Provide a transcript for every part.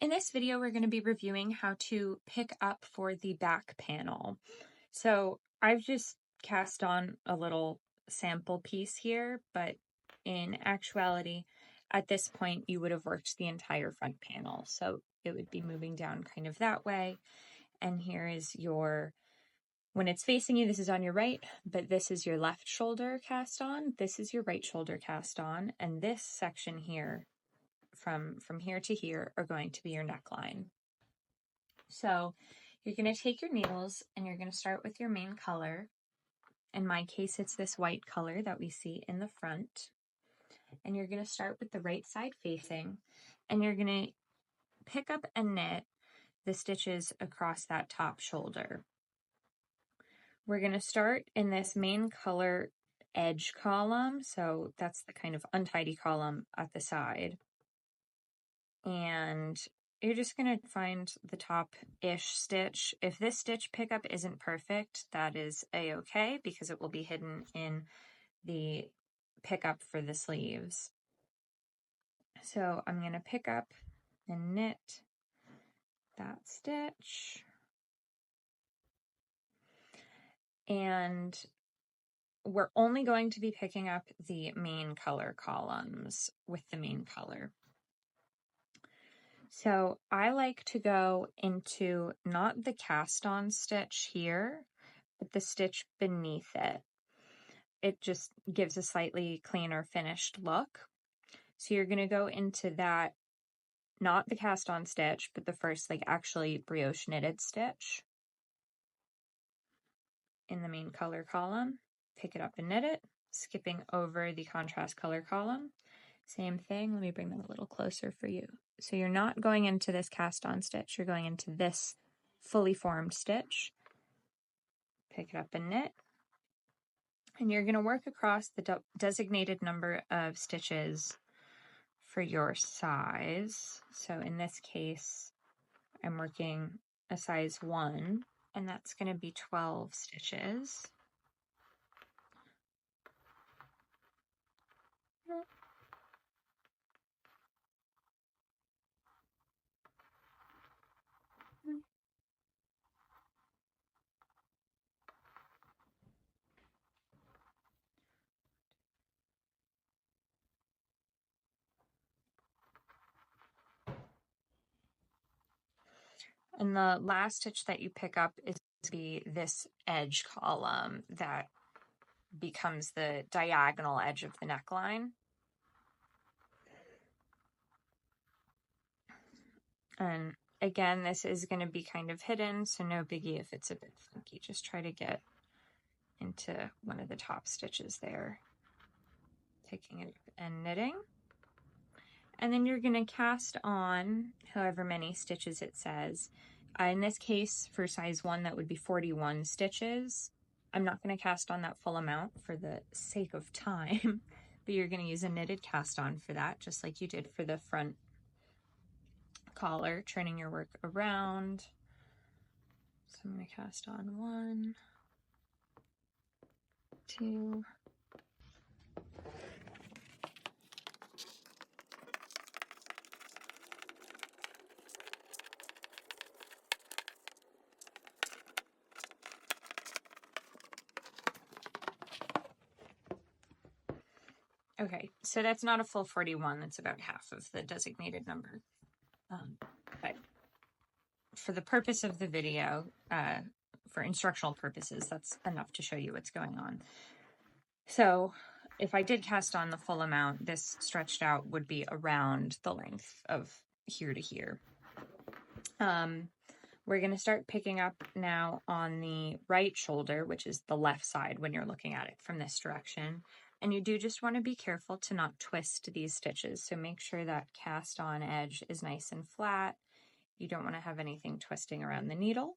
In this video, we're going to be reviewing how to pick up for the back panel. So I've just cast on a little sample piece here, but in actuality, at this point, you would have worked the entire front panel. So it would be moving down kind of that way. And here is your, when it's facing you, this is on your right, but this is your left shoulder cast on. This is your right shoulder cast on. And this section here, from here to here, are going to be your neckline. So you're going to take your needles and you're going to start with your main color. In my case, it's this white color that we see in the front. And you're going to start with the right side facing, and you're going to pick up and knit the stitches across that top shoulder. We're going to start in this main color edge column. So that's the kind of untidy column at the side. And you're just going to find the top-ish stitch. If this stitch pickup isn't perfect, that is a-okay, because it will be hidden in the pickup for the sleeves. So I'm going to pick up and knit that stitch. And we're only going to be picking up the main color columns with the main color. So I like to go into not the cast on stitch here, but the stitch beneath it. It just gives a slightly cleaner finished look. So you're going to go into that, not the cast on stitch, but the first like actually brioche knitted stitch in the main color column. Pick it up and knit it, skipping over the contrast color column. Same thing. Let me bring them a little closer for you. So you're not going into this cast on stitch, you're going into this fully formed stitch. Pick it up and knit. And you're going to work across the designated number of stitches for your size. So in this case, I'm working a size 1, and that's going to be 12 stitches. And the last stitch that you pick up is to be this edge column that becomes the diagonal edge of the neckline. And again, this is going to be kind of hidden, so no biggie if it's a bit funky. Just try to get into one of the top stitches there, picking it up and knitting. And then you're going to cast on however many stitches it says. In this case, for size 1, that would be 41 stitches. I'm not going to cast on that full amount for the sake of time, but you're going to use a knitted cast on for that, just like you did for the front collar, turning your work around. So I'm going to cast on 1, 2, okay, so that's not a full 41, that's about half of the designated number. But for the purpose of the video, for instructional purposes, that's enough to show you what's going on. So if I did cast on the full amount, this stretched out would be around the length of here to here. We're going to start picking up now on the right shoulder, which is the left side when you're looking at it from this direction. And you do just want to be careful to not twist these stitches. So make sure that cast on edge is nice and flat. You don't want to have anything twisting around the needle.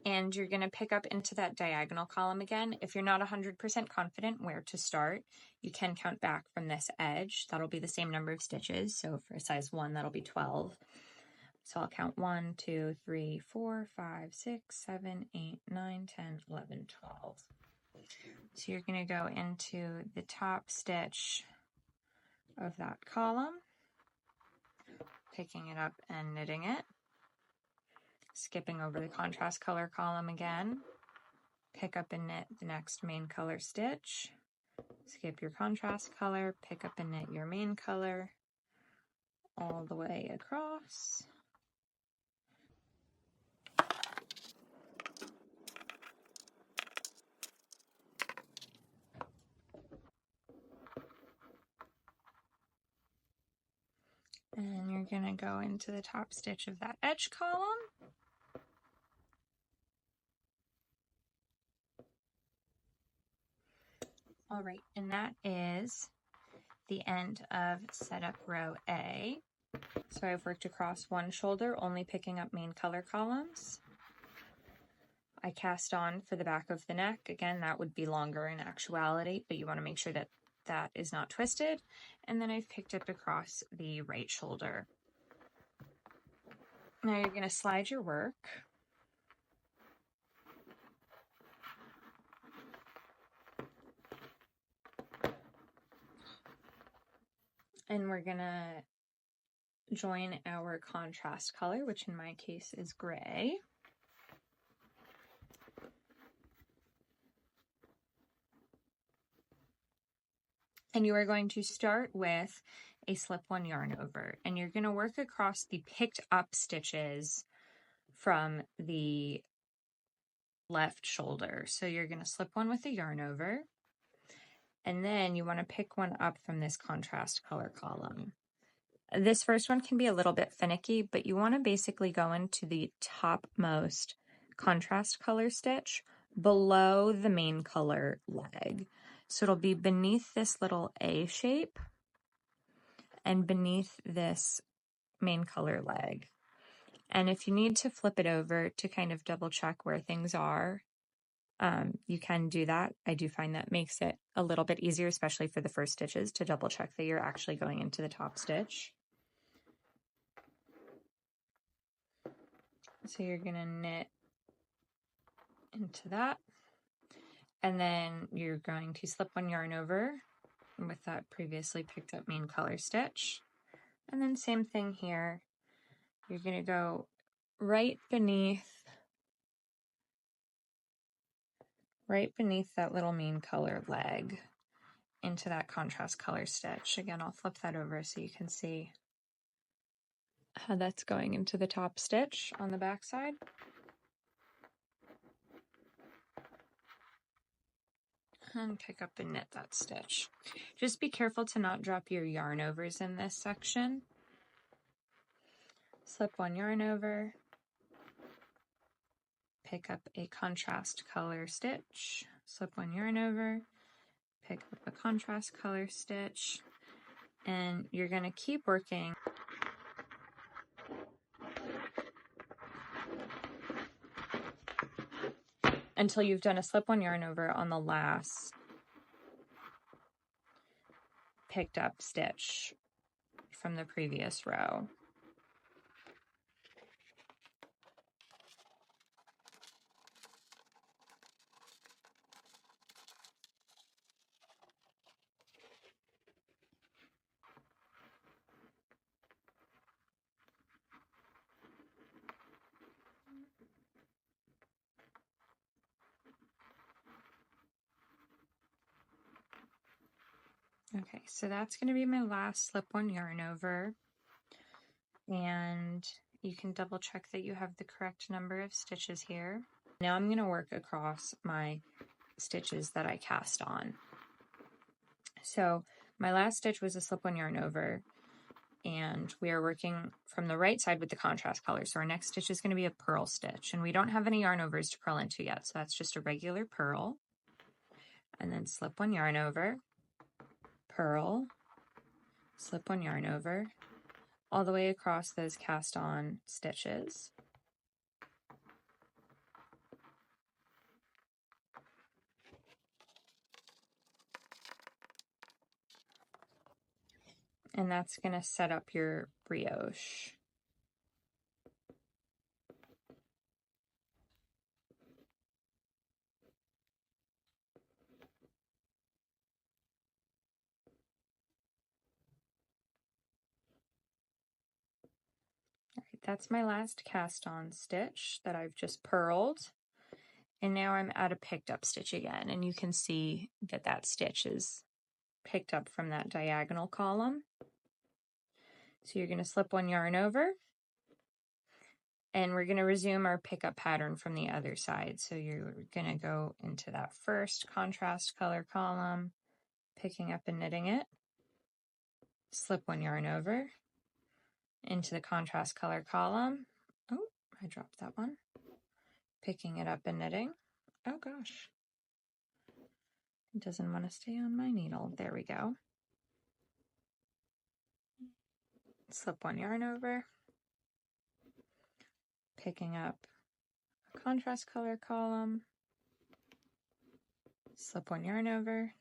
And you're going to pick up into that diagonal column again. If you're not 100% confident where to start, you can count back from this edge. That'll be the same number of stitches. So for a size 1, that'll be 12. So I'll count 1, 2, 3, 4, 5, 6, 7, 8, 9, 10, 11, 12. So you're going to go into the top stitch of that column, picking it up and knitting it. Skipping over the contrast color column again. Pick up and knit the next main color stitch. Skip your contrast color, pick up and knit your main color all the way across. And you're going to go into the top stitch of that edge column. All right, and that is the end of setup row A. So I've worked across one shoulder, only picking up main color columns. I cast on for the back of the neck. Again, that would be longer in actuality, but you want to make sure that that is not twisted. And then I've picked up across the right shoulder. Now you're going to slide your work. And we're going to join our contrast color, which in my case is gray. And you are going to start with a slip-one yarn over, and you're going to work across the picked up stitches from the left shoulder. So you're going to slip one with a yarn over, and then you want to pick one up from this contrast color column. This first one can be a little bit finicky, but you want to basically go into the topmost contrast color stitch below the main color leg. So it'll be beneath this little A shape and beneath this main color leg. And if you need to flip it over to kind of double check where things are, you can do that. I do find that makes it a little bit easier, especially for the first stitches, to double check that you're actually going into the top stitch. So you're going to knit into that, and then you're going to slip one yarn over with that previously picked up main color stitch. And then same thing here. You're going to go right beneath that little main color leg into that contrast color stitch. Again, I'll flip that over so you can see how that's going into the top stitch on the back side. And pick up and knit that stitch. Just be careful to not drop your yarn overs in this section. Slip one yarn over, pick up a contrast color stitch, slip one yarn over, pick up a contrast color stitch, and you're going to keep working until you've done a slip one yarn over on the last picked up stitch from the previous row. Okay, so that's going to be my last slip one yarn over, and you can double check that you have the correct number of stitches here. Now I'm going to work across my stitches that I cast on. So my last stitch was a slip one yarn over, and we are working from the right side with the contrast color. So our next stitch is going to be a purl stitch, and we don't have any yarn overs to purl into yet, so that's just a regular purl. And then slip one yarn over, purl, slip one yarn over, all the way across those cast on stitches. And that's going to set up your brioche. that's my last cast on stitch that I've just purled. And now I'm at a picked up stitch again, and you can see that that stitch is picked up from that diagonal column. So you're going to slip one yarn over, and we're going to resume our pickup pattern from the other side. So you're going to go into that first contrast color column, picking up and knitting it, slip one yarn over into the contrast color column. Oh, I dropped that one. Picking it up and knitting. Oh gosh. It doesn't want to stay on my needle. There we go. Slip one yarn over, picking up a contrast color column, slip one yarn over,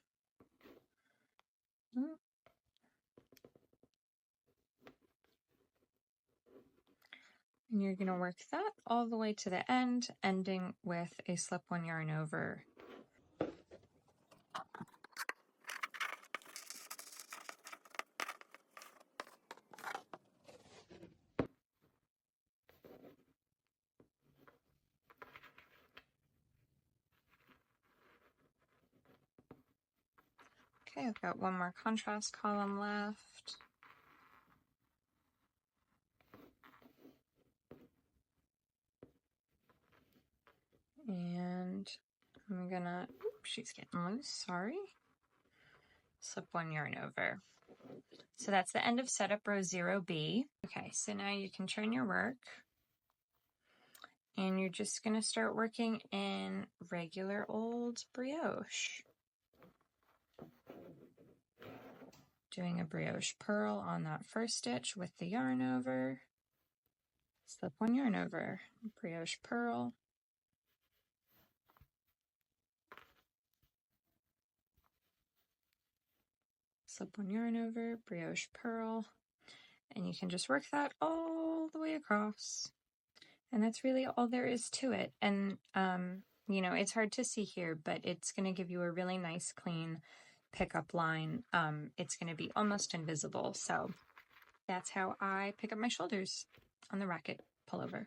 and you're going to work that all the way to the end, ending with a slip one yarn over. Okay, I've got one more contrast column left. And I'm gonna, she's getting loose, sorry. Slip one yarn over. So that's the end of setup row 0B. Okay, so now you can turn your work, and you're just gonna start working in regular old brioche. Doing a brioche purl on that first stitch with the yarn over, slip one yarn over, brioche purl, slip one yarn over, brioche purl, and you can just work that all the way across. And that's really all there is to it. And, you know, it's hard to see here, but it's going to give you a really nice, clean pickup line. It's going to be almost invisible. So that's how I pick up my shoulders on the Raquette pullover.